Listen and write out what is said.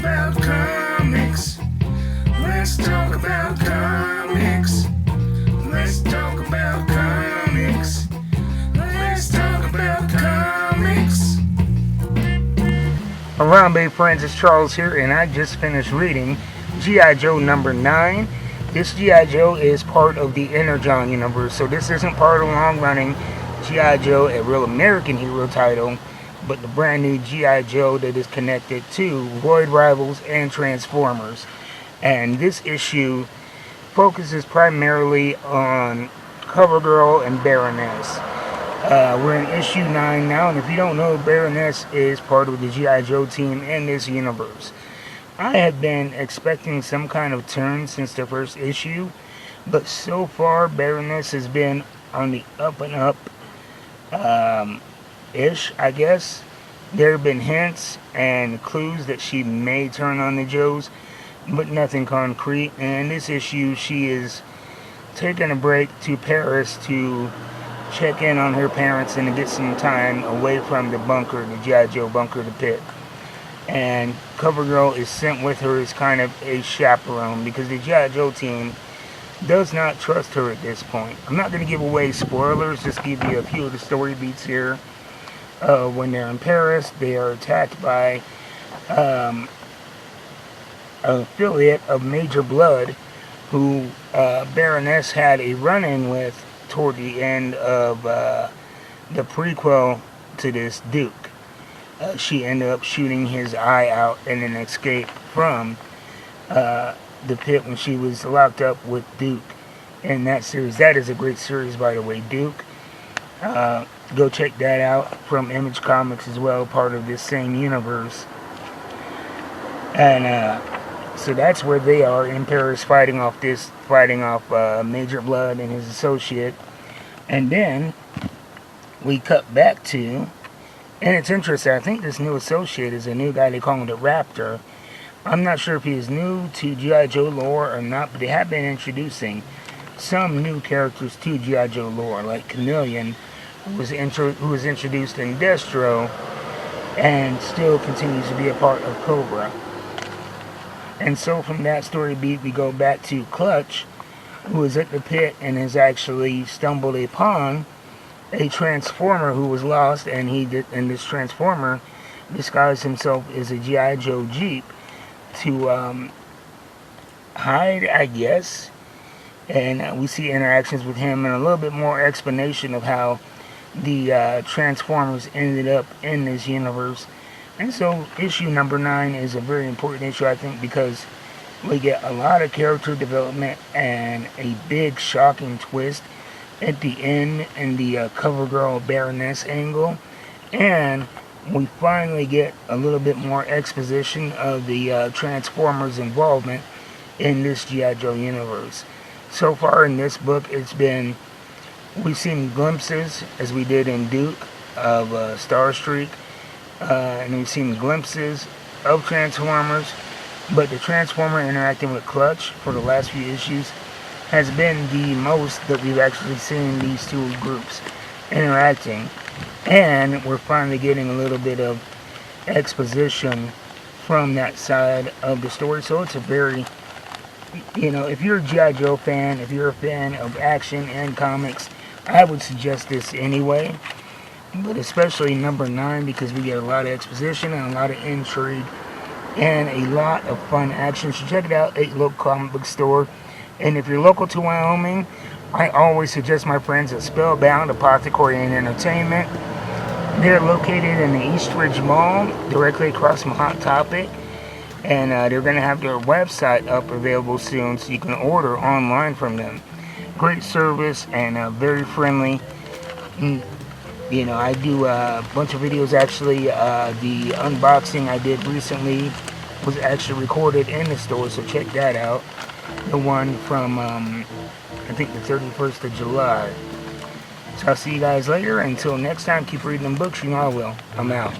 about comics. Let's talk about comics. Let's talk about comics. Let's talk about comics. Around Bay friends, it's Charles here, and I just finished reading G.I. Joe number 9. This G.I. Joe is part of the Energon universe, so this isn't part of the long-running G.I. Joe, a real American hero title, but the brand new G.I. Joe that is connected to Roid Rivals and Transformers. And this issue focuses primarily on CoverGirl and Baroness. We're in issue 9 now, and if you don't know, Baroness is part of the G.I. Joe team in this universe. I have been expecting some kind of turn since the first issue, but so far Baroness has been on the up and up ish, I guess. There have been hints and clues that she may turn on the Joes, but nothing concrete. And in this issue, she is taking a break to Paris to check in on her parents and to get some time away from the bunker, the G.I. Joe bunker, the pit. And CoverGirl is sent with her as kind of a chaperone because the G.I. Joe team does not trust her at this point. I'm not going to give away spoilers, just give you a few of the story beats here. When they're in Paris, they are attacked by an affiliate of Major Blood, who Baroness had a run-in with toward the end of the prequel to this Duke. She ended up shooting his eye out in an escape from the pit when she was locked up with Duke in that series. That is a great series, by the way, Duke. Go check that out from Image Comics as well, part of this same universe. And so that's where they are in Paris, fighting off Major Blood and his associate. And then we cut back to, and it's interesting, I think this new associate is a new guy, they call him the Raptor. I'm not sure if he is new to G.I. Joe lore or not, but they have been introducing some new characters to G.I. Joe lore, like Chameleon, who was introduced in Destro and still continues to be a part of Cobra. And so from that story beat, we go back to Clutch, who is at the pit and has actually stumbled upon a Transformer who was lost, and this Transformer disguised himself as a G.I. Joe Jeep to hide, I guess. And we see interactions with him and a little bit more explanation of how the Transformers ended up in this universe. And so issue number 9 is a very important issue, I think, because we get a lot of character development and a big shocking twist at the end in the CoverGirl Baroness angle. And we finally get a little bit more exposition of the Transformers' involvement in this G.I. Joe universe. So far in this book, we've seen glimpses, as we did in Duke, of Starstreak, and we've seen glimpses of Transformers, but the Transformer interacting with Clutch for the last few issues has been the most that we've actually seen these two groups interacting. And we're finally getting a little bit of exposition from that side of the story. So it's a very, if you're a G.I. Joe fan, if you're a fan of action and comics, I would suggest this anyway. But especially number 9, because we get a lot of exposition and a lot of intrigue and a lot of fun action. So check it out at your local comic book store. And if you're local to Wyoming, I always suggest my friends at Spellbound, Apothecary and Entertainment. They're located in the East Ridge Mall, directly across from Hot Topic. And they're going to have their website up available soon, so you can order online from them. Great service and very friendly. I do a bunch of videos, actually. The unboxing I did recently was actually recorded in the store, so check that out. The one from, I think, the 31st of July. So I'll see you guys later. Until next time, keep reading them books. You know I will. I'm out.